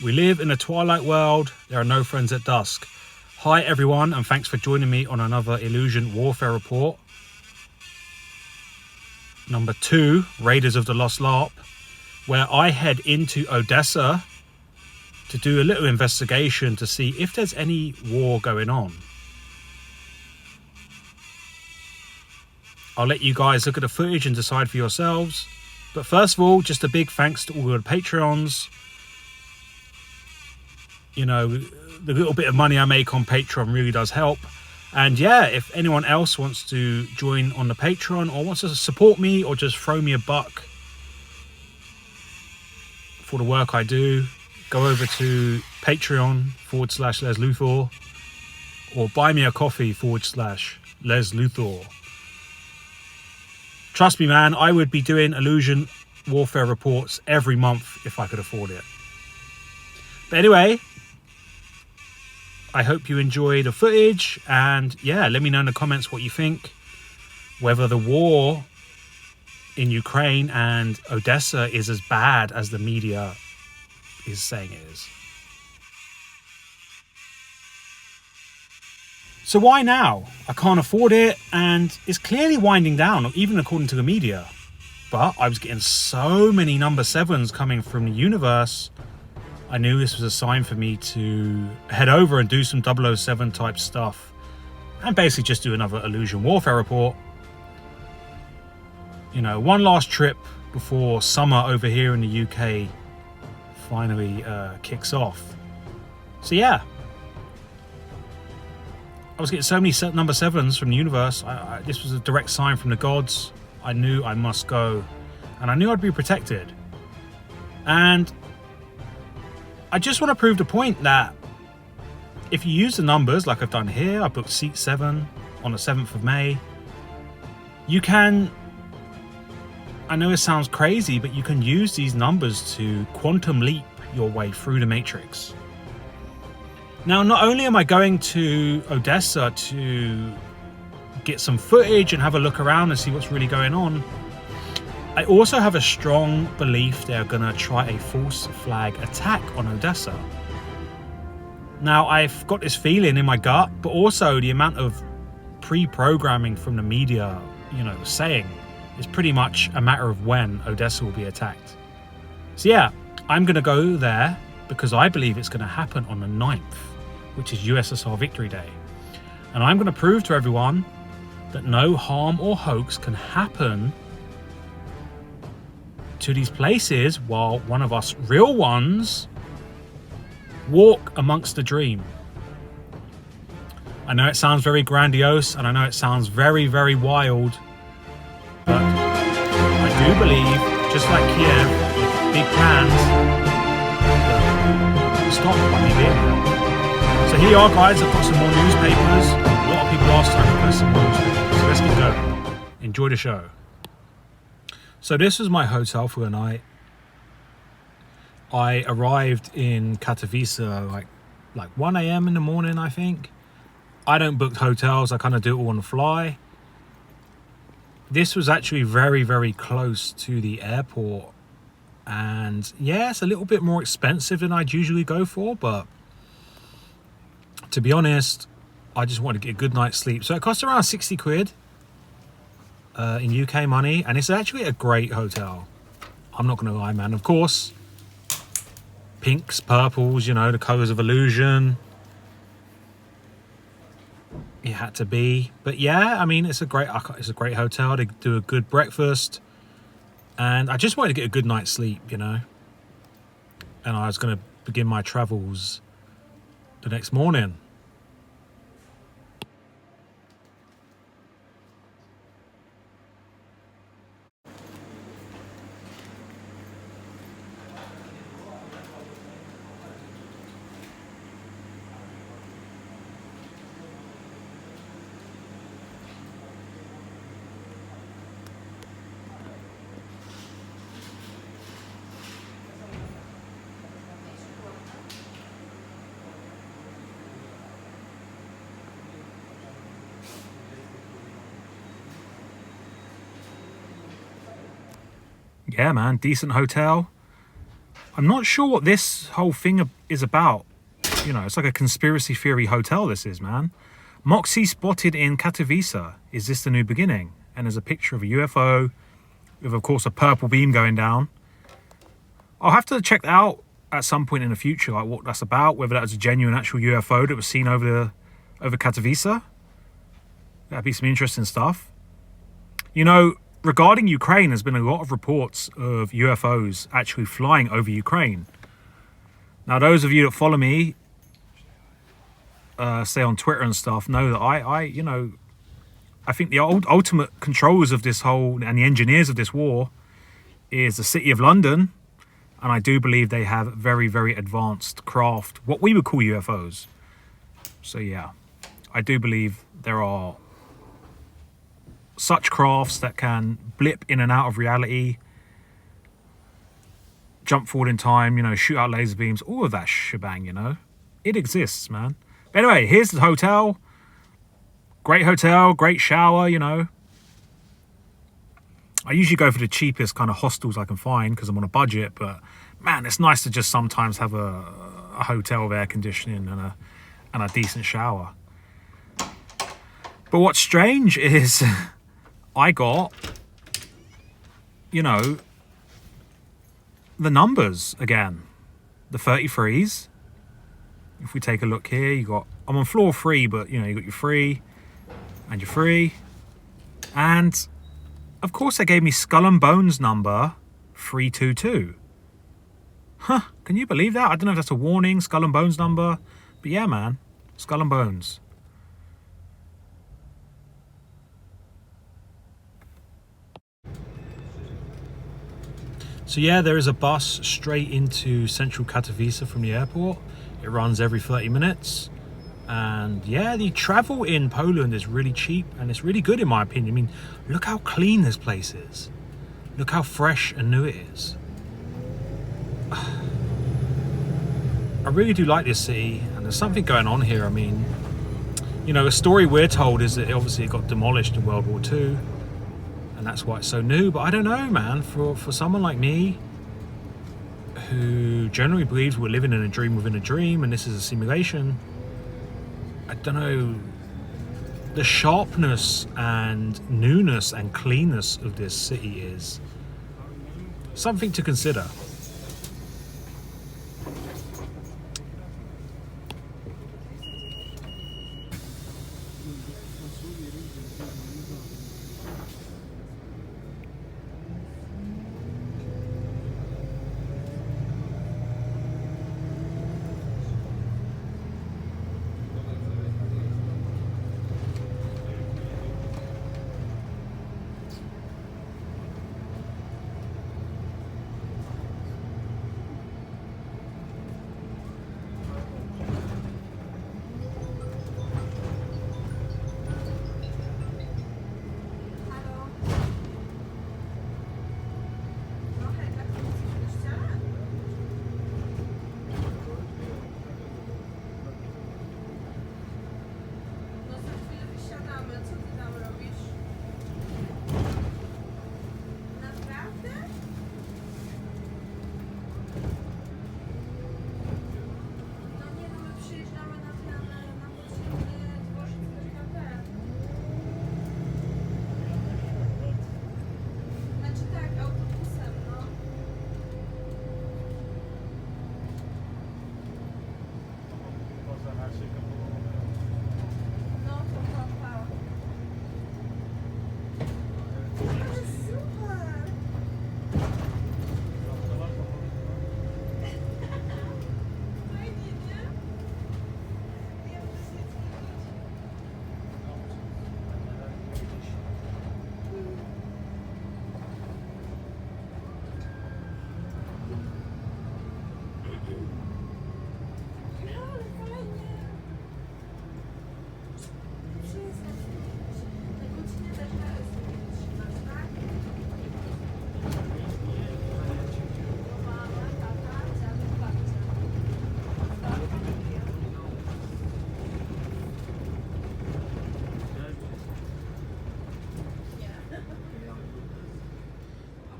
We live in a twilight world. There are no friends at dusk. Hi everyone, and thanks for joining me on another Illusion Warfare report. Number 2, Raiders of the Lost L.A.R.P, where I head into Odessa to do a little investigation to see if there's any war going on. I'll let you guys look at the footage and decide for yourselves. But first of all, just a big thanks to all the Patreons. You know, the little bit of money I make on Patreon really does help. And yeah, if anyone else wants to join on the Patreon or wants to support me or just throw me a buck for the work I do, go over to Patreon/Les Luthor or buy me a coffee/Les Luthor. Trust me, man, I would be doing Illusion Warfare reports every month if I could afford it. But anyway, I hope you enjoy the footage, and yeah, let me know in the comments what you think, whether the war in Ukraine and Odessa is as bad as the media is saying it is. So why now? I can't afford it, and it's clearly winding down, even according to the media. But I was getting so many number 7s coming from the universe, I knew this was a sign for me to head over and do some 007 type stuff and basically just do another Illusion Warfare report. You know, one last trip before summer over here in the UK finally kicks off. So yeah, I was getting so many number 7s from the universe. This was a direct sign from the gods. I knew I must go, and I knew I'd be protected. And I just want to prove the point that if you use the numbers like I've done here, I booked seat 7 on the 7th of May, you can, I know it sounds crazy, but you can use these numbers to quantum leap your way through the matrix. Now, not only am I going to Odessa to get some footage and have a look around and see what's really going on, I also have a strong belief they're going to try a false flag attack on Odessa. Now, I've got this feeling in my gut, but also the amount of pre-programming from the media, you know, saying is pretty much a matter of when Odessa will be attacked. So yeah, I'm going to go there because I believe it's going to happen on the 9th, which is USSR Victory Day. And I'm going to prove to everyone that no harm or hoax can happen to these places while one of us real ones walk amongst the dream. I know it sounds very grandiose and I know it sounds very, very wild, but I do believe, just like Kiev, with big plans, that stop by me being there. So here you are, guys. I've got some more newspapers. A lot of people last time requested some more newspapers, so let's get going. Enjoy the show. So this was my hotel for the night. I arrived in Katowice like 1 a.m. in the morning, I think. I don't book hotels. I kind of do it all on the fly. This was actually very, very close to the airport. And yeah, it's a little bit more expensive than I'd usually go for, but to be honest, I just wanted to get a good night's sleep. So it cost around 60 quid. In UK money, and it's actually a great hotel. I'm not gonna lie, man. Of course, pinks, purples, you know, the colors of illusion. It had to be, but yeah, I mean, it's a great hotel. They do a good breakfast, and I just wanted to get a good night's sleep, you know. And I was gonna begin my travels the next morning. Yeah, man, decent hotel. I'm not sure what this whole thing is about. You know, it's like a conspiracy theory hotel this is, man. Moxie spotted in Katowice. Is this the new beginning? And there's a picture of a UFO with, of course, a purple beam going down. I'll have to check that out at some point in the future, like what that's about, whether that was a genuine actual UFO that was seen over Katowice. That'd be some interesting stuff. You know, regarding Ukraine, there's been a lot of reports of UFOs actually flying over Ukraine. Now, those of you that follow me, say on Twitter and stuff, know that I think the ultimate controllers of this whole, and the engineers of this war, is the City of London. And I do believe they have very, very advanced craft, what we would call UFOs. So yeah, I do believe there are such crafts that can blip in and out of reality, jump forward in time, you know, shoot out laser beams, all of that shebang, you know. It exists, man. Anyway, here's the hotel. Great hotel, great shower, you know. I usually go for the cheapest kind of hostels I can find because I'm on a budget, but man, it's nice to just sometimes have a hotel with air conditioning and a decent shower. But what's strange is I got, you know, the numbers again, the 33s. If we take a look here, I'm on floor 3, but you know, you got your 3 and your 3. And of course they gave me Skull and Bones number 322. Huh, can you believe that? I don't know if that's a warning, Skull and Bones number, but yeah, man, Skull and Bones. So yeah, there is a bus straight into central Katowice from the airport. It runs every 30 minutes. And yeah, the travel in Poland is really cheap and it's really good in my opinion. I mean, look how clean this place is. Look how fresh and new it is. I really do like this city, and there's something going on here. I mean, you know, a story we're told is that it got demolished in World War II, and that's why it's so new. But I don't know, man, for someone like me who generally believes we're living in a dream within a dream and this is a simulation, I don't know, the sharpness and newness and cleanness of this city is something to consider.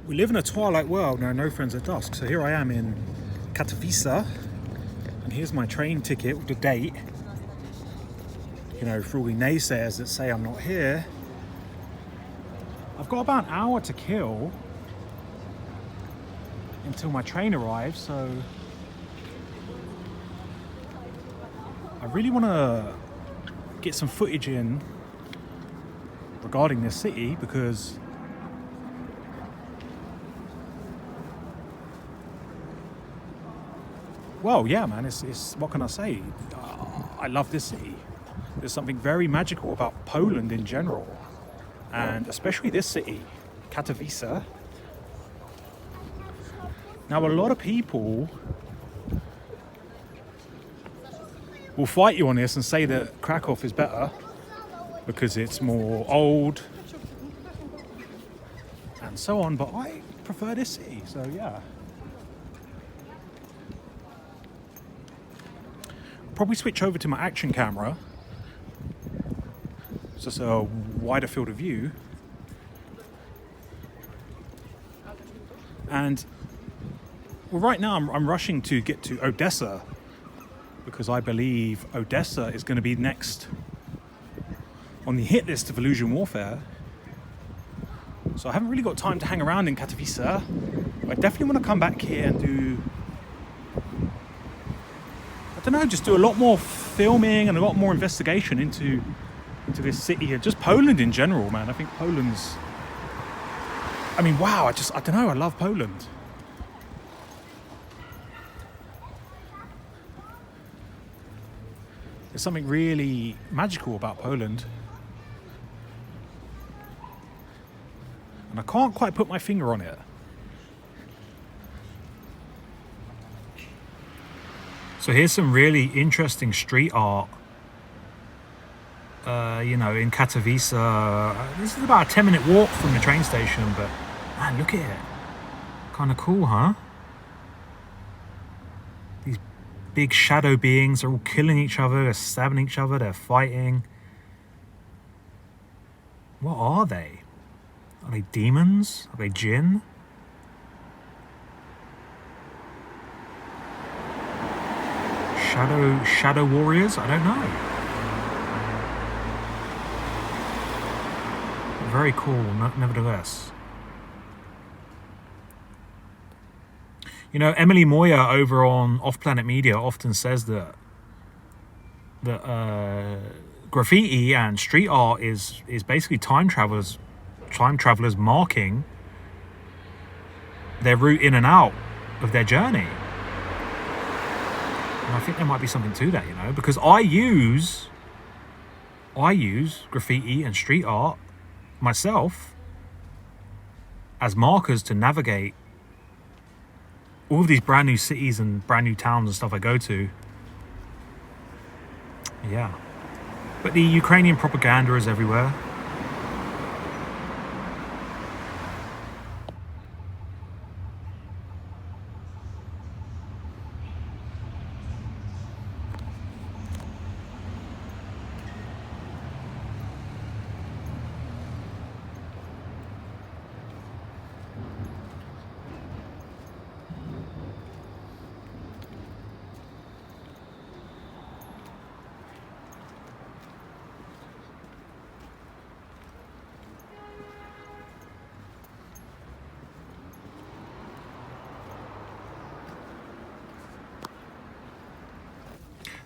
We live in a twilight world, no friends at dusk. So here I am in Katowice, and here's my train ticket with the date. You know, for all the naysayers that say I'm not here, I've got about an hour to kill until my train arrives, so I really want to get some footage in regarding this city, because well, yeah, man, it's what can I say? I love this city. There's something very magical about Poland in general, and especially this city, Katowice. Now, a lot of people will fight you on this and say that Krakow is better because it's more old and so on, but I prefer this city, so yeah. Probably switch over to my action camera, so it's a wider field of view. And well, right now I'm rushing to get to Odessa, because I believe Odessa is going to be next on the hit list of Illusion Warfare. So I haven't really got time to hang around in Katowice. I definitely want to come back here and do, I don't know, just do a lot more filming and a lot more investigation into this city here. Just Poland in general, man. I think Poland's, I mean, wow, I don't know, I love Poland. There's something really magical about Poland. And I can't quite put my finger on it. So here's some really interesting street art. You know, in Katowice. This is about a 10-minute walk from the train station, but man, look at it. Kind of cool, huh? These big shadow beings are all killing each other, they're stabbing each other, they're fighting. What are they? Are they demons? Are they jinn? Shadow warriors? I don't know. Very cool, nevertheless. You know, Emily Moyer over on Off Planet Media often says that graffiti and street art is basically time travelers marking their route in and out of their journey. And I think there might be something to that, you know, because I use graffiti and street art myself as markers to navigate all of these brand new cities and brand new towns and stuff I go to. Yeah. But the Ukrainian propaganda is everywhere.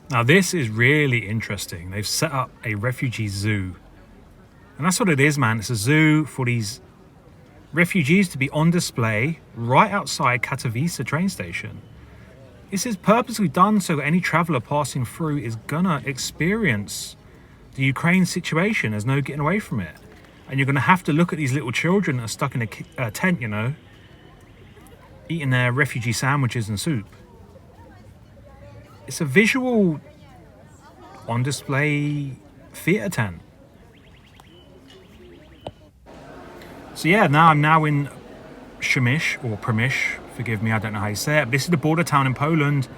Now this is really interesting. They've set up a refugee zoo. And that's what it is, man. It's a zoo for these refugees to be on display right outside Katowice train station. This is purposely done so any traveller passing through is gonna experience the Ukraine situation. There's no getting away from it. And you're gonna have to look at these little children that are stuck in a tent, you know, eating their refugee sandwiches and soup. It's a visual on display theatre tent. So yeah, I'm now in Przemyśl, or Przemyśl, forgive me, I don't know how you say it, but this is the border town in Poland,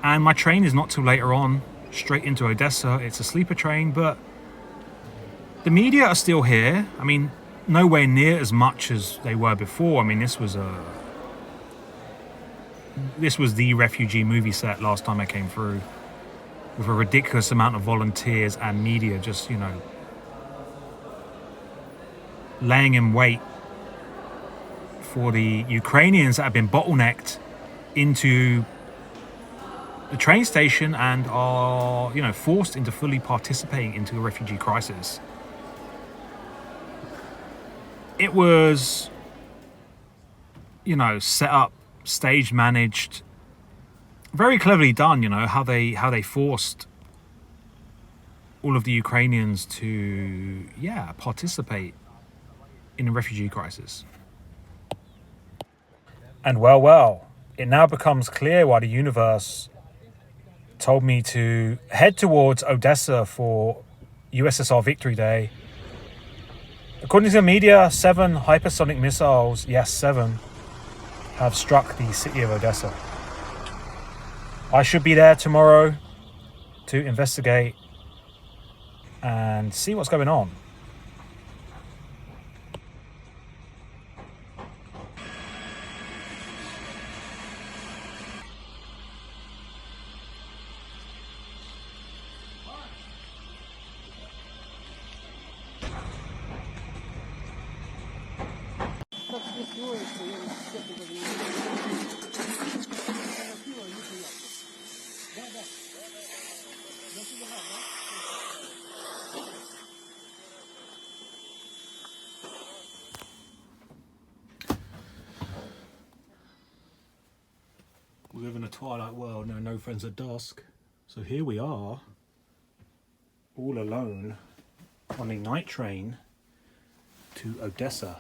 and my train is not till later on, straight into Odessa. It's a sleeper train, but the media are still here. I mean, nowhere near as much as they were before. I mean, this was this was the refugee movie set last time I came through, with a ridiculous amount of volunteers and media just, laying in wait for the Ukrainians that have been bottlenecked into the train station and are, forced into fully participating into a refugee crisis. It was, set up, stage managed, very cleverly done, how they forced all of the Ukrainians to, participate in a refugee crisis. And well, it now becomes clear why the universe told me to head towards Odessa for USSR Victory Day. According to the media, 7 hypersonic missiles, yes, 7, have struck the city of Odessa. I should be there tomorrow to investigate and see what's going on. We live in a twilight world, no friends at dusk. So here we are, all alone on a night train to Odessa.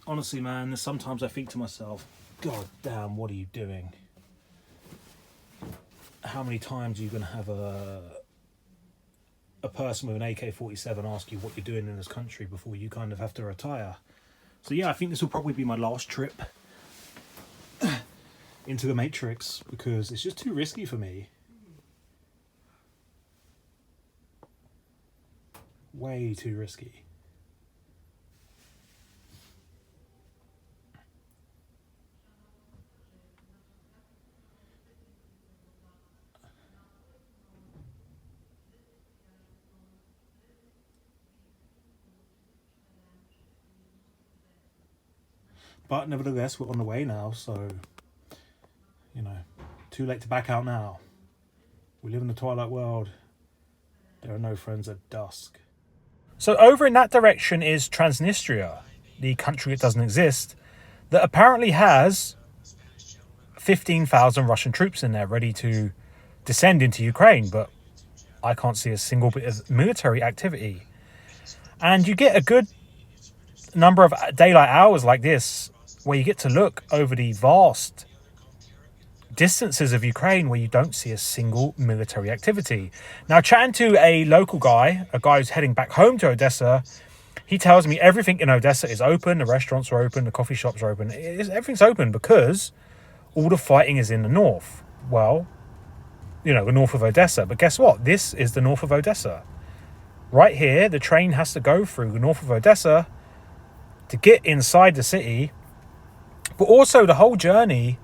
Honestly, man, sometimes I think to myself, God damn, what are you doing? How many times are you going to have a person with an AK-47 ask you what you're doing in this country before you kind of have to retire? So yeah, I think this will probably be my last trip into the Matrix, because it's just too risky for me. Way too risky. But nevertheless, we're on the way now, so, too late to back out now. We live in the twilight world. There are no friends at dusk. So over in that direction is Transnistria, the country that doesn't exist, that apparently has 15,000 Russian troops in there ready to descend into Ukraine, but I can't see a single bit of military activity. And you get a good number of daylight hours like this where you get to look over the vast distances of Ukraine where you don't see a single military activity. Now, chatting to a local guy, a guy who's heading back home to Odessa, he tells me everything in Odessa is open, the restaurants are open, the coffee shops are open. Everything's open because all the fighting is in the north. Well, the north of Odessa. But guess what? This is the north of Odessa. Right here, the train has to go through the north of Odessa to get inside the city. But also the whole journey,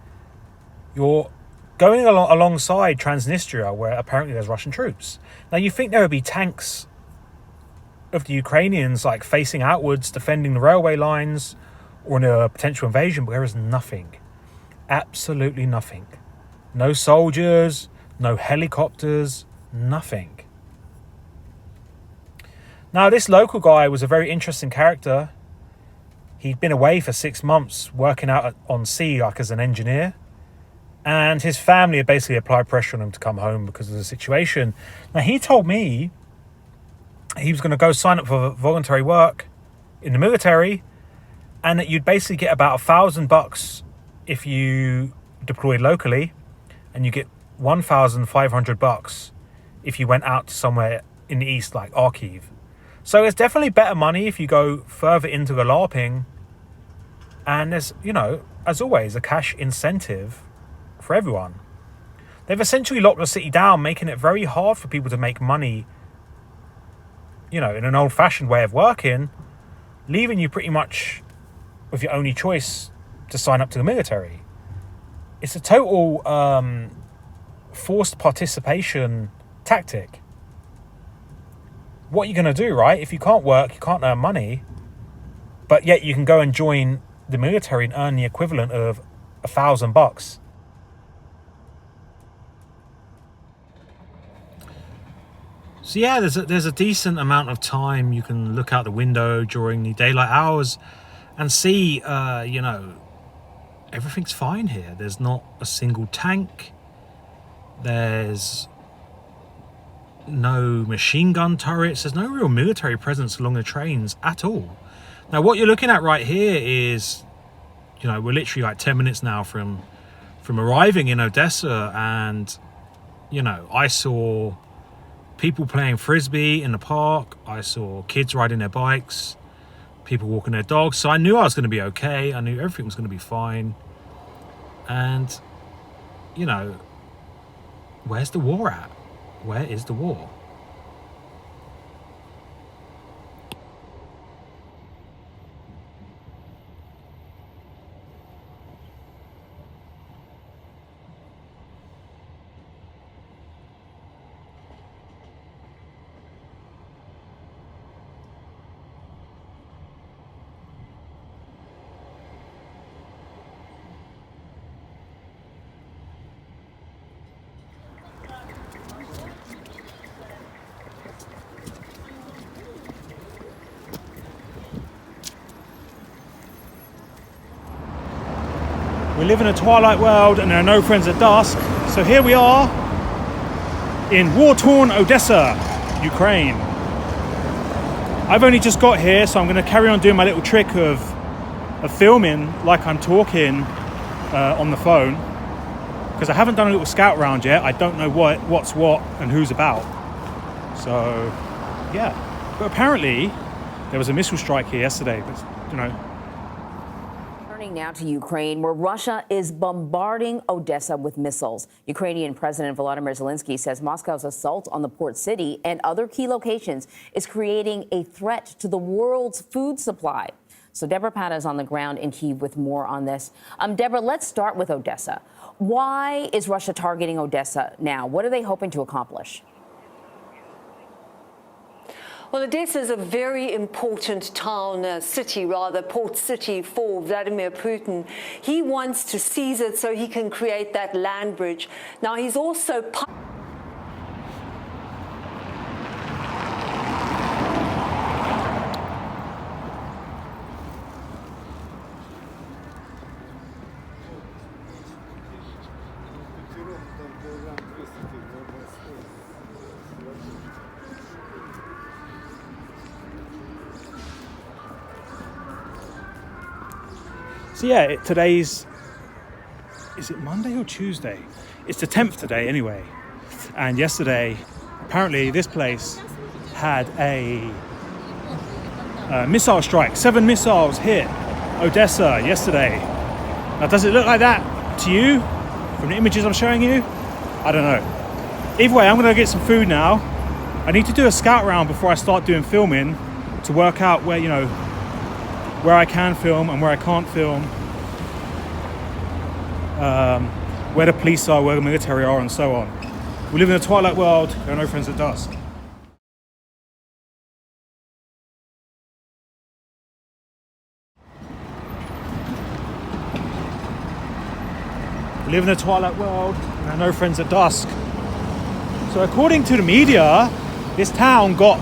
you're going alongside Transnistria, where apparently there's Russian troops. Now, you think there would be tanks of the Ukrainians facing outwards, defending the railway lines, or in a potential invasion, but there is nothing. Absolutely nothing. No soldiers, no helicopters, nothing. Now, this local guy was a very interesting character. He'd been away for 6 months working out on sea as an engineer. And his family had basically applied pressure on him to come home because of the situation. Now, he told me he was going to go sign up for voluntary work in the military, and that you'd basically get about $1,000 if you deployed locally, and you get $1,500 if you went out to somewhere in the east like Kharkiv. So it's definitely better money if you go further into the LARPing, and there's, as always, a cash incentive for everyone. They've essentially locked the city down, making it very hard for people to make money, in an old-fashioned way of working, leaving you pretty much with your only choice to sign up to the military. it's a total forced participation tactic. What are you going to do, right? If you can't work, you can't earn money, but yet you can go and join the military and earn the equivalent of $1,000. So yeah, there's a decent amount of time you can look out the window during the daylight hours and see, everything's fine here. There's not a single tank. There's no machine gun turrets. There's no real military presence along the trains at all. Now, what you're looking at right here is, we're literally like 10 minutes now from arriving in Odessa, and, I saw people playing frisbee in the park. I saw kids riding their bikes, people walking their dogs. So I knew I was going to be okay. I knew everything was going to be fine. And, where's the war at? Where is the war? We live in a twilight world and there are no friends at dusk. So here we are in war-torn Odessa, Ukraine. I've only just got here, so I'm going to carry on doing my little trick of filming like I'm talking on the phone, because I haven't done a little scout round yet. I don't know what's what and who's about. So, yeah. But apparently there was a missile strike here yesterday, but, Turning now to Ukraine, where Russia is bombarding Odessa with missiles. Ukrainian President Volodymyr Zelensky says Moscow's assault on the port city and other key locations is creating a threat to the world's food supply. So Deborah Pata is on the ground in Kyiv with more on this. Deborah, let's start with Odessa. Why is Russia targeting Odessa now? What are they hoping to accomplish? Well, Odessa is a very important town, port city for Vladimir Putin. He wants to seize it so he can create that land bridge. Now, he's also... So yeah, today's, is it Monday or Tuesday? It's the 10th today anyway. And yesterday, apparently this place had a missile strike. 7 missiles hit Odessa yesterday. Now, does it look like that to you from the images I'm showing you? I don't know. Either way, I'm gonna get some food now. I need to do a scout round before I start doing filming to work out where, where I can film and where I can't film, where the police are, where the military are, and so on. We live in a twilight world. There are no friends at dusk. We live in a twilight world. There are no friends at dusk. So according to the media, this town got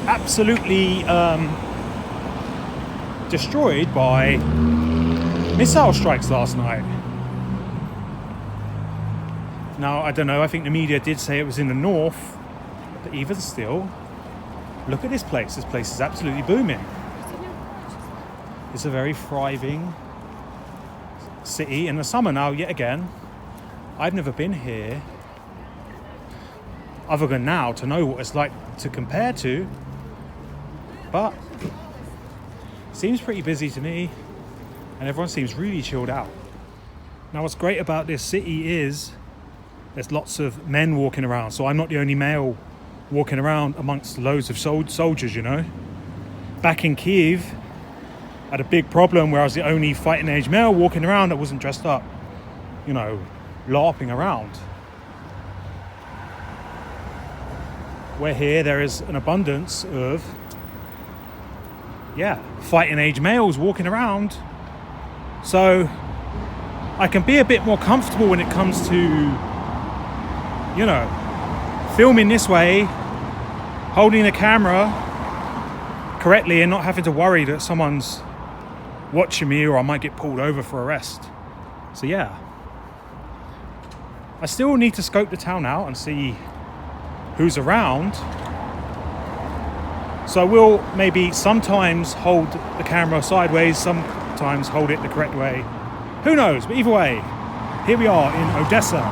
absolutely destroyed by missile strikes last night. Now, I don't know, I think the media did say it was in the north, but even still, look at this place. This place is absolutely booming. It's a very thriving city in the summer now, yet again. I've never been here, other than now, to know what it's like to compare to, but seems pretty busy to me, and everyone seems really chilled out. Now, what's great about this city is there's lots of men walking around, so I'm not the only male walking around amongst loads of soldiers, Back in Kyiv, I had a big problem where I was the only fighting age male walking around that wasn't dressed up. you know, LARPing around. Where here there is an abundance of, yeah, fighting age males walking around. So I can be a bit more comfortable when it comes to, you know, filming this way, holding the camera correctly and not having to worry that someone's watching me or I might get pulled over for arrest. So yeah, I still need to scope the town out and see who's around. So I will maybe sometimes hold the camera sideways, sometimes hold it the correct way. Who knows? But either way, here we are in Odessa.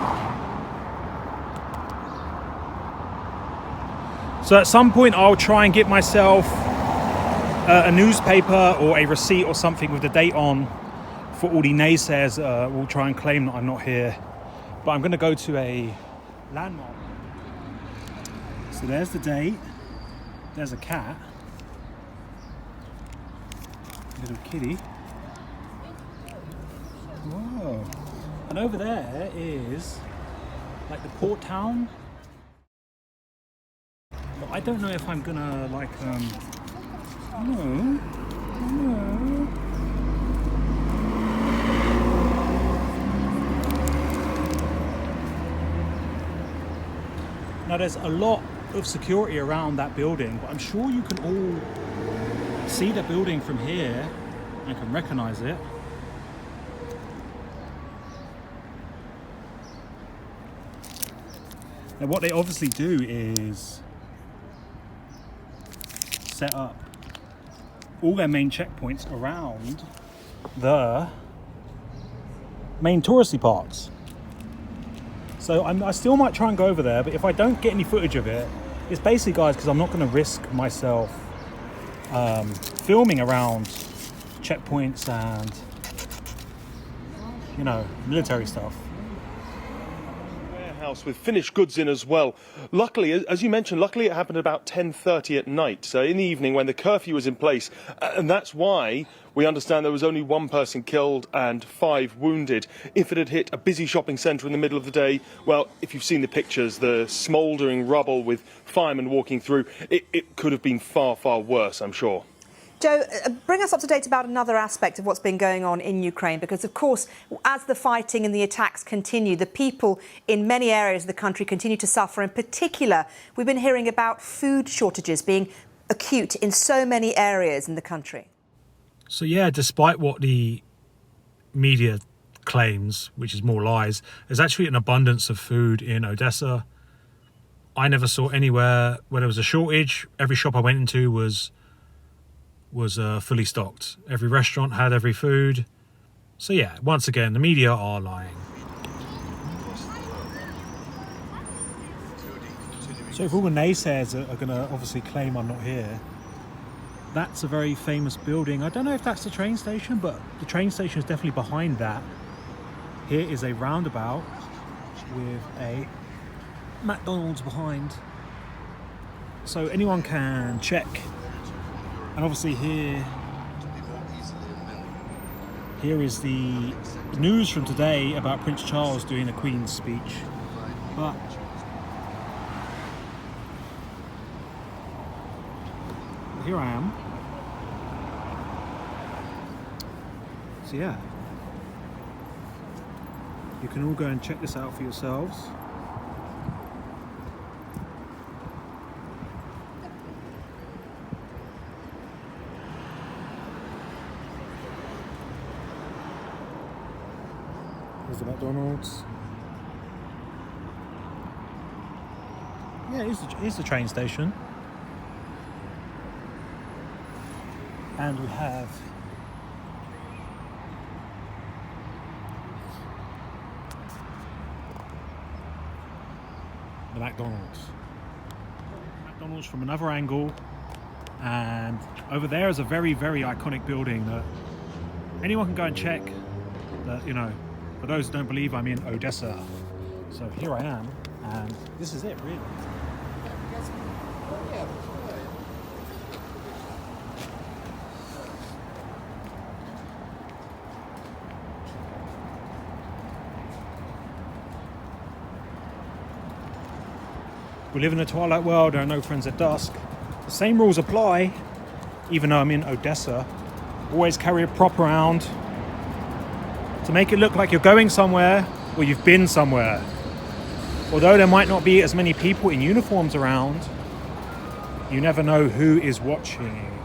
So at some point I'll try and get myself a newspaper or a receipt or something with the date on for all the naysayers will try and claim that I'm not here. But I'm going to go to a landmark. So there's the date. There's a cat. Little kitty. Whoa. And over there is like the port town. But I don't know if I'm gonna like no. Now there's a lot of security around that building, but I'm sure you can all see the building from here and can recognize it. Now what they obviously do is set up all their main checkpoints around the main touristy parts. So I still might try and go over there, but if I don't get any footage of it, it's basically, guys, because I'm not going to risk myself filming around checkpoints and, you know, military stuff. Warehouse with finished goods in as well. Luckily, as you mentioned, luckily it happened about 10:30 at night, so in the evening when the curfew was in place, and that's why we understand there was only one person killed and 5 wounded. If it had hit a busy shopping centre in the middle of the day, well, if you've seen the pictures, the smouldering rubble with firemen walking through, it could have been far, far worse, I'm sure. Joe, bring us up to date about another aspect of what's been going on in Ukraine, because, of course, as the fighting and the attacks continue, the people in many areas of the country continue to suffer. In particular, we've been hearing about food shortages being acute in so many areas in the country. So yeah, despite what the media claims, which is more lies, there's actually an abundance of food in Odessa. I never saw anywhere where there was a shortage. Every shop I went into was fully stocked. Every restaurant had every food. So yeah, once again, the media are lying. So if all the naysayers are going to obviously claim I'm not here, that's a very famous building. I don't know if that's the train station, but the train station is definitely behind that. Here is a roundabout with a McDonald's behind. So anyone can check. And obviously here is the news from today about Prince Charles doing the Queen's speech. But here I am. So yeah, you can all go and check this out for yourselves. There's the McDonald's. Yeah, here's the train station. And we have the McDonald's. McDonald's from another angle, and over there is a very, very iconic building that anyone can go and check. That, you know, for those who don't believe, I'm in Odessa. So here I am, and this is it, really. We live in a twilight world, there are no friends at dusk. The same rules apply, even though I'm in Odessa. Always carry a prop around to make it look like you're going somewhere or you've been somewhere. Although there might not be as many people in uniforms around, you never know who is watching.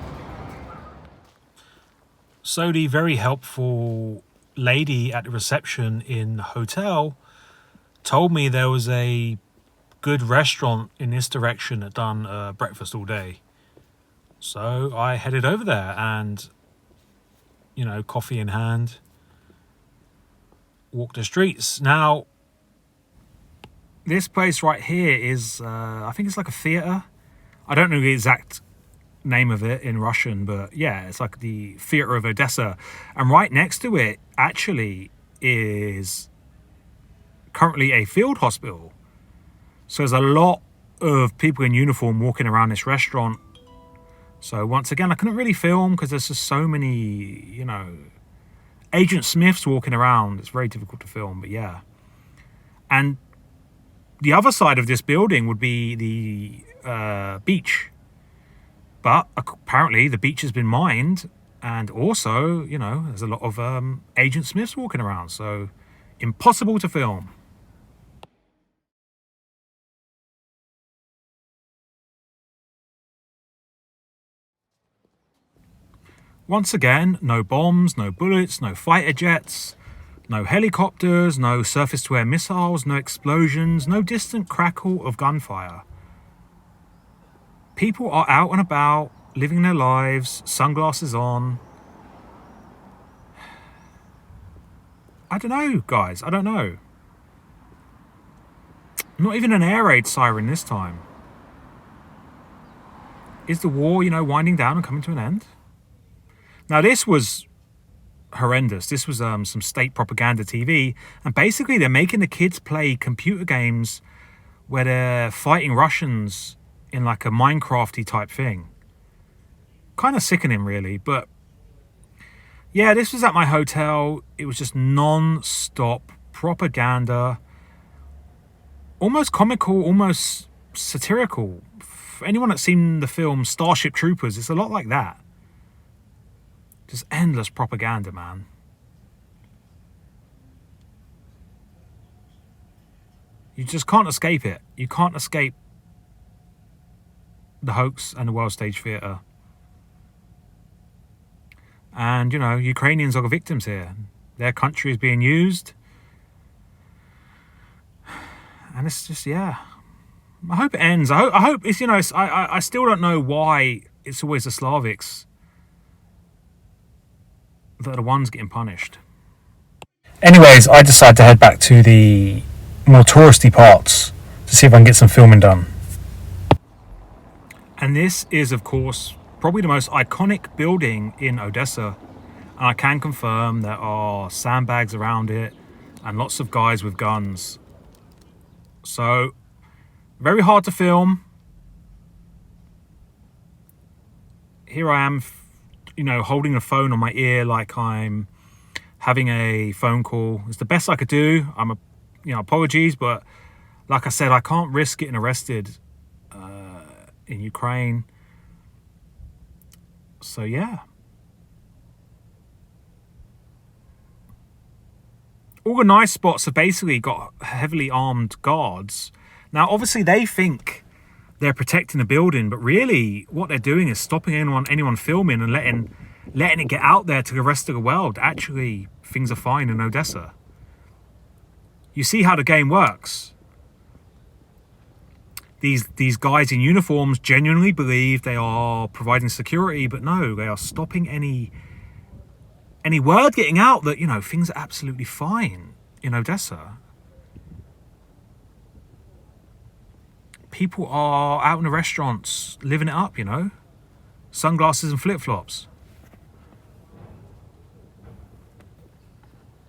So the very helpful lady at the reception in the hotel told me there was a good restaurant in this direction that done breakfast all day. So I headed over there and, you know, coffee in hand, walked the streets. Now, this place right here is, I think it's like a theatre. I don't know the exact name of it in Russian, but yeah, it's like the Theatre of Odessa. And right next to it actually is currently a field hospital. So there's a lot of people in uniform walking around this restaurant. So once again, I couldn't really film because there's just so many, you know, Agent Smiths walking around. It's very difficult to film, but yeah. And the other side of this building would be the beach. But apparently the beach has been mined, and also, you know, there's a lot of Agent Smiths walking around, so impossible to film. Once again, no bombs, no bullets, no fighter jets, no helicopters, no surface-to-air missiles, no explosions, no distant crackle of gunfire. People are out and about, living their lives, sunglasses on. I don't know, guys, I don't know. Not even an air raid siren this time. Is the war, you know, winding down and coming to an end? Now, this was horrendous. This was some state propaganda TV. And basically, they're making the kids play computer games where they're fighting Russians in like a Minecraft-y type thing. Kind of sickening, really. But yeah, this was at my hotel. It was just non-stop propaganda. Almost comical, almost satirical. For anyone that's seen the film Starship Troopers, it's a lot like that. Just endless propaganda, man. You just can't escape it. You can't escape the hoax and the world stage theatre. And, you know, Ukrainians are the victims here. Their country is being used. And it's just, yeah. I hope it ends. I hope it's, you know, I still don't know why it's always the Slavics that are the ones getting punished. Anyways, I decided to head back to the more touristy parts to see if I can get some filming done. And this is, of course, probably the most iconic building in Odessa. And I can confirm there are sandbags around it and lots of guys with guns. So, very hard to film. Here I am, you know, holding a phone on my ear like I'm having a phone call. It's the best I could do. Apologies, but like I said, I can't risk getting arrested in Ukraine. So yeah. All the nice spots have basically got heavily armed guards. Now, obviously, they think they're protecting the building, but really what they're doing is stopping anyone filming and letting it get out there to the rest of the world. Actually, things are fine in Odessa. You see how the game works. These guys in uniforms genuinely believe they are providing security, but no, they are stopping any word getting out that, you know, things are absolutely fine in Odessa. People are out in the restaurants living it up, you know. Sunglasses and flip-flops.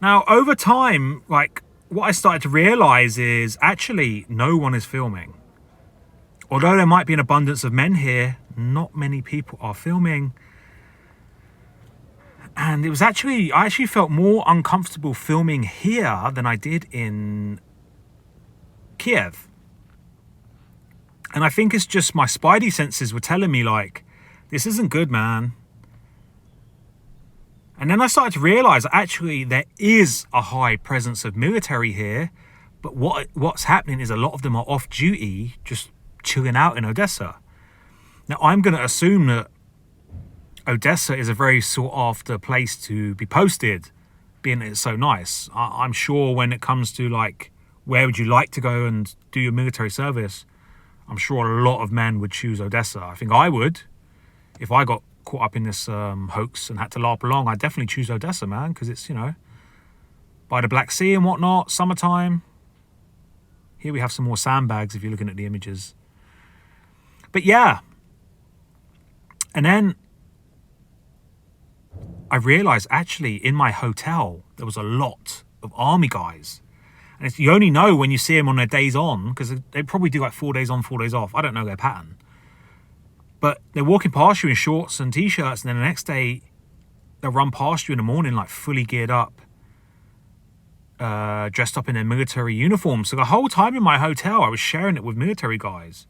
Now, over time, like, what I started to realize is actually no one is filming. Although there might be an abundance of men here, not many people are filming. And I actually felt more uncomfortable filming here than I did in Kiev. And I think it's just my spidey senses were telling me, like, this isn't good, man. And then I started to realize actually there is a high presence of military here, but what's happening is a lot of them are off duty, just chilling out in Odessa. Now, I'm going to assume that Odessa is a very sought after place to be posted, being that it's so nice. I'm sure when it comes to, like, where would you like to go and do your military service, I'm sure a lot of men would choose Odessa. I think I would. If I got caught up in this hoax and had to LARP along, I'd definitely choose Odessa, man, because it's, you know, by the Black Sea and whatnot, summertime. Here we have some more sandbags if you're looking at the images. But yeah. And then I realized actually in my hotel, there was a lot of army guys. And it's, you only know when you see them on their days on, because they probably do like 4 days on, 4 days off. I don't know their pattern. But they're walking past you in shorts and t-shirts, and then the next day they'll run past you in the morning like fully geared up, dressed up in their military uniform. So the whole time in my hotel, I was sharing it with military guys.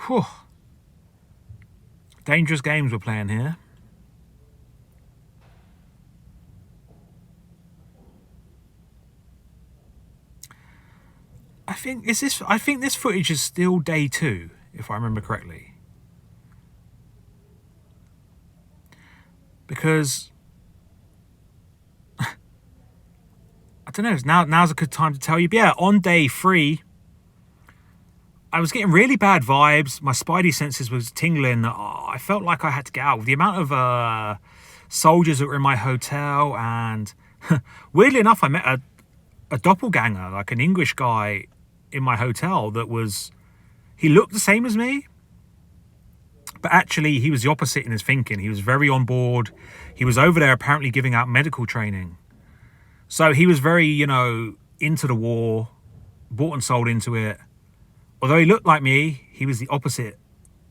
Whew. Dangerous games we're playing here. I think this footage is still day 2, if I remember correctly. Because I don't know, now's a good time to tell you. But yeah, on day 3, I was getting really bad vibes. My spidey senses was tingling. I felt like I had to get out. With the amount of soldiers that were in my hotel, and weirdly enough, I met a doppelganger, like an English guy in my hotel that was, he looked the same as me, but actually he was the opposite in his thinking. He was very on board. He was over there apparently giving out medical training. So he was very, you know, into the war, bought and sold into it. Although he looked like me, he was the opposite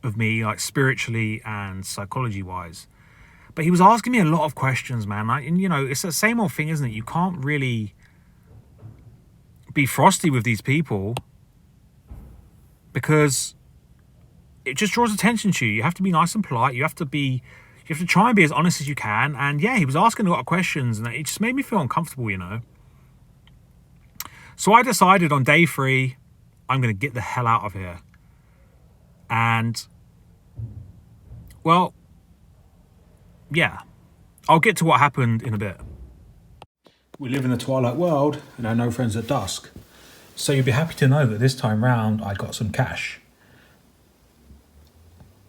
of me, like spiritually and psychology wise. But he was asking me a lot of questions, man. And you know, it's the same old thing, isn't it? You can't really be frosty with these people because it just draws attention to you. You have to be nice and polite. You have to try and be as honest as you can. And yeah, he was asking a lot of questions, and it just made me feel uncomfortable, you know. So I decided on day 3, I'm going to get the hell out of here. And, well, yeah, I'll get to what happened in a bit. We live in the twilight world, and I know friends at dusk. So you'll be happy to know that this time round, I got some cash.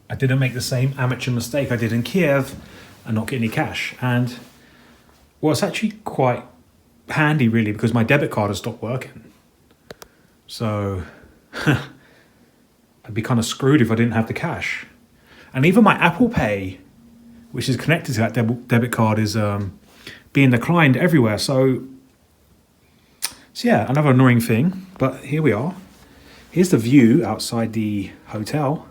I didn't make the same amateur mistake I did in Kiev and not get any cash. And, well, it's actually quite handy, really, because my debit card has stopped working. So, I'd be kind of screwed if I didn't have the cash. And even my Apple Pay, which is connected to that debit card, is being declined everywhere. So yeah, another annoying thing. But here we are. Here's the view outside the hotel.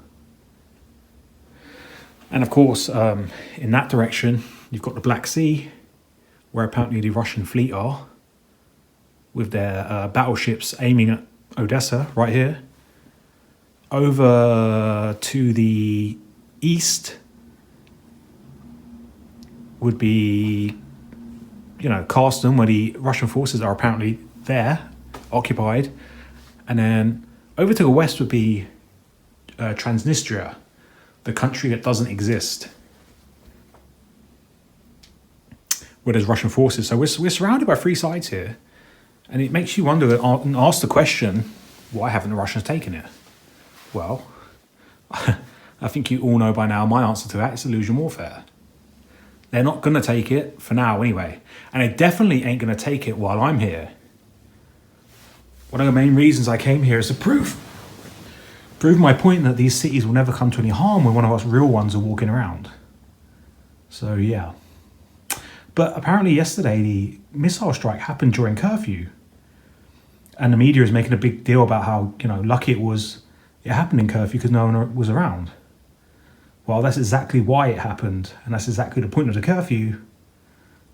And of course, in that direction, you've got the Black Sea, where apparently the Russian fleet are, with their battleships aiming at Odessa right here. Over to the east would be, you know, Kherson, where the Russian forces are apparently there, occupied. And then over to the west would be Transnistria, the country that doesn't exist, where there's Russian forces. So we're surrounded by 3 sides here. And it makes you wonder and ask the question, why haven't the Russians taken it? Well, I think you all know by now my answer to that is illusion warfare. They're not going to take it, for now anyway. And they definitely ain't going to take it while I'm here. One of the main reasons I came here is to prove my point that these cities will never come to any harm when one of us real ones are walking around. So, yeah. But apparently yesterday, the missile strike happened during curfew. And the media is making a big deal about how, you know, lucky it happened in curfew because no one was around. Well, that's exactly why it happened. And that's exactly the point of the curfew.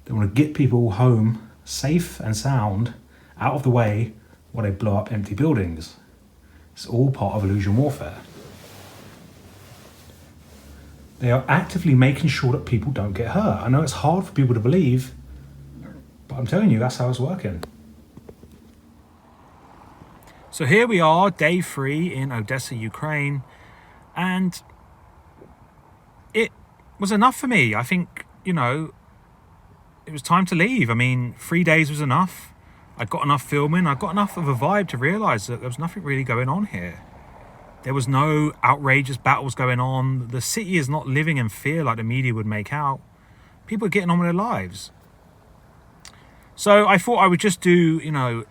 They want to get people home safe and sound, out of the way, while they blow up empty buildings. It's all part of illusion warfare. They are actively making sure that people don't get hurt. I know it's hard for people to believe, but I'm telling you, that's how it's working. So here we are, day 3 in Odessa, Ukraine, and it was enough for me. I think, you know, it was time to leave. I mean, 3 days was enough. I got enough filming. I got enough of a vibe to realise that there was nothing really going on here. There was no outrageous battles going on. The city is not living in fear like the media would make out. People are getting on with their lives. So I thought I would just do, you know,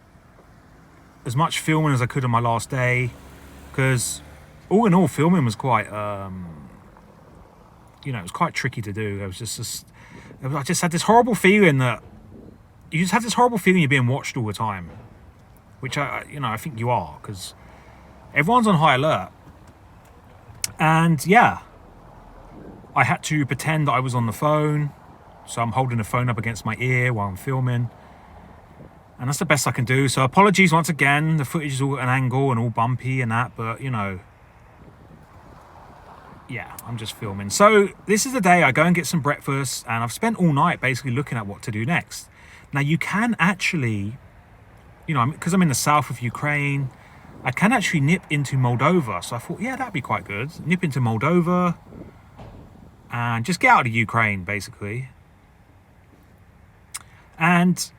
as much filming as I could on my last day, because all in all, filming was quite, you know, it was quite tricky to do. I just had this horrible feeling that you just have this horrible feeling you're being watched all the time, which I think you are, because everyone's on high alert. And yeah, I had to pretend that I was on the phone, so I'm holding the phone up against my ear while I'm filming, and that's the best I can do. So apologies once again, the footage is all at an angle and all bumpy and that, but you know, yeah, I'm just filming. So this is the day I go and get some breakfast, and I've spent all night basically looking at what to do next. Now you can actually, you know, because I'm in the south of Ukraine, I can actually nip into Moldova. So I thought, yeah, that'd be quite good. Nip into Moldova and just get out of Ukraine, basically. And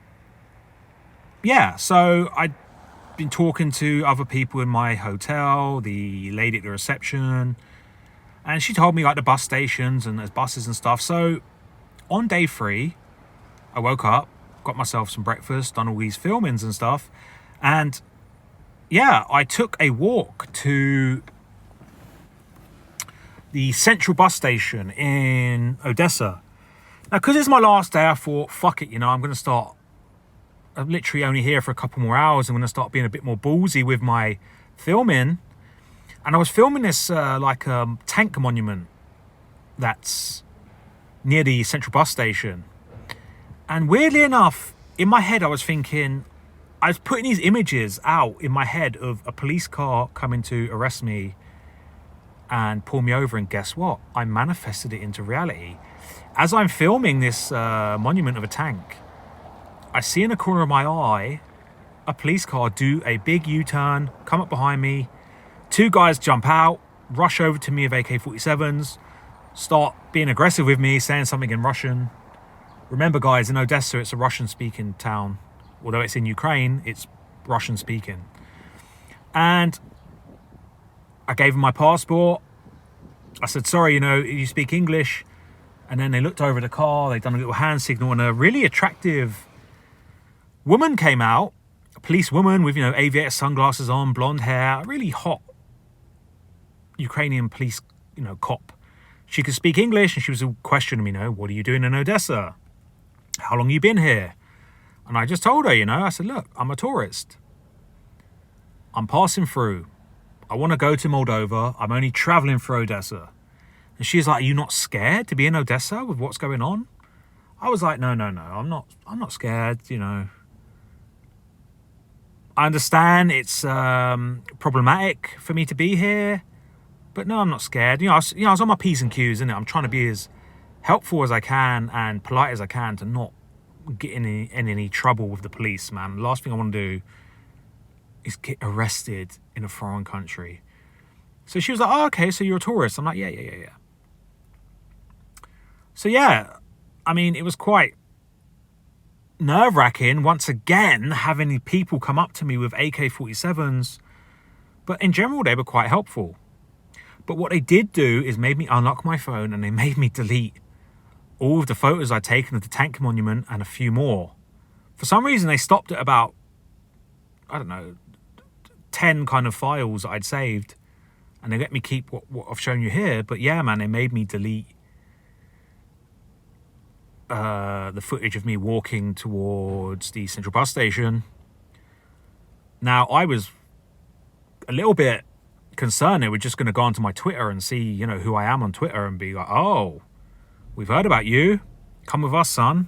yeah, so I'd been talking to other people in my hotel, the lady at the reception, and she told me like the bus stations and there's buses and stuff. So on day 3, I woke up, got myself some breakfast, done all these filmings and stuff, and yeah, I took a walk to the central bus station in Odessa. Now, because it's my last day, I thought, fuck it, you know, I'm literally only here for a couple more hours. I'm going to start being a bit more ballsy with my filming. And I was filming this tank monument that's near the central bus station. And weirdly enough, in my head, I was thinking, I was putting these images out in my head of a police car coming to arrest me and pull me over. And guess what? I manifested it into reality. As I'm filming this monument of a tank, I see in the corner of my eye a police car do a big U-turn, come up behind me. 2 guys jump out, rush over to me with AK-47s, start being aggressive with me, saying something in Russian. Remember, guys, in Odessa, it's a Russian-speaking town. Although it's in Ukraine, it's Russian-speaking. And I gave them my passport. I said, sorry, you know, you speak English. And then they looked over the car, they'd done a little hand signal, and a really attractive woman came out, a police woman with, you know, aviator sunglasses on, blonde hair, a really hot Ukrainian police, you know, cop. She could speak English, and she was questioning me, you know, what are you doing in Odessa? How long have you been here? And I just told her, you know, I said, look, I'm a tourist. I'm passing through. I want to go to Moldova. I'm only traveling through Odessa. And she's like, are you not scared to be in Odessa with what's going on? I was like, no, I'm not scared, you know. I understand it's problematic for me to be here, but no, I'm not scared. You know, I was on my P's and Q's, innit? I'm trying to be as helpful as I can and polite as I can to not get in any trouble with the police, man. The last thing I want to do is get arrested in a foreign country. So she was like, oh, okay, so you're a tourist. I'm like, yeah. So yeah, I mean, it was quite nerve-wracking once again having people come up to me with AK-47s, but in general they were quite helpful. But what they did do is made me unlock my phone, and they made me delete all of the photos I'd taken of the tank monument and a few more. For some reason they stopped at about, I don't know, 10 kind of files that I'd saved, and they let me keep what I've shown you here. But yeah, man, they made me delete the footage of me walking towards the central bus station. Now, I was a little bit concerned they were just going to go onto my Twitter and see, you know, who I am on Twitter and be like, oh, we've heard about you. Come with us, son.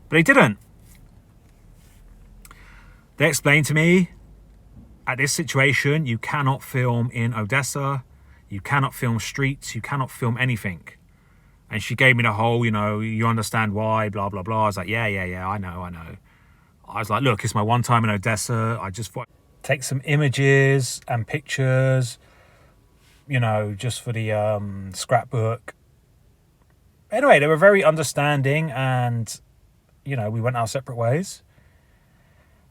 But they didn't. They explained to me at this situation, you cannot film in Odessa. You cannot film streets. You cannot film anything. And she gave me the whole, you know, you understand why, blah, blah, blah. I was like, yeah, I know. I was like, look, it's my one time in Odessa. I just thought take some images and pictures, you know, just for the scrapbook. Anyway, they were very understanding, and, you know, we went our separate ways.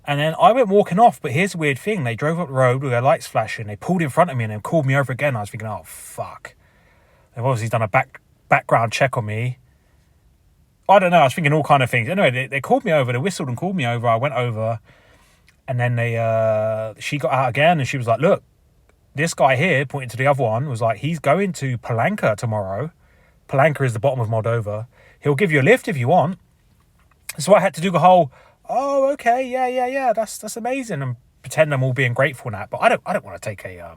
And then I went walking off, but here's the weird thing. They drove up the road with their lights flashing. They pulled in front of me and then called me over again. I was thinking, oh, fuck. They've obviously done a background check on me. I don't know. I was thinking all kind of things. Anyway, they called me over. They whistled and called me over. I went over. And then she got out again, and she was like, look, this guy here, pointing to the other one, was like, he's going to Palanca tomorrow. Palanca is the bottom of Moldova. He'll give you a lift if you want. So I had to do the whole, oh, okay, yeah, that's amazing, and pretend I'm all being grateful and that. But I don't want to take a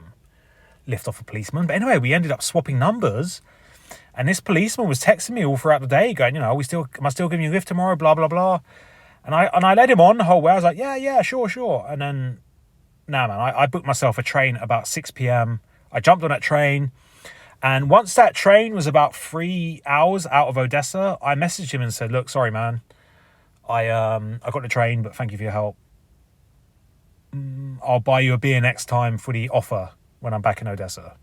lift off a policeman. But anyway, we ended up swapping numbers, and this policeman was texting me all throughout the day, going, you know, am I still giving you a lift tomorrow? Blah blah blah. And I led him on the whole way. I was like, yeah, sure. And then, man, I booked myself a train about 6 p.m. I jumped on that train. And once that train was about 3 hours out of Odessa, I messaged him and said, look, sorry, man. I got the train, but thank you for your help. I'll buy you a beer next time for the offer when I'm back in Odessa.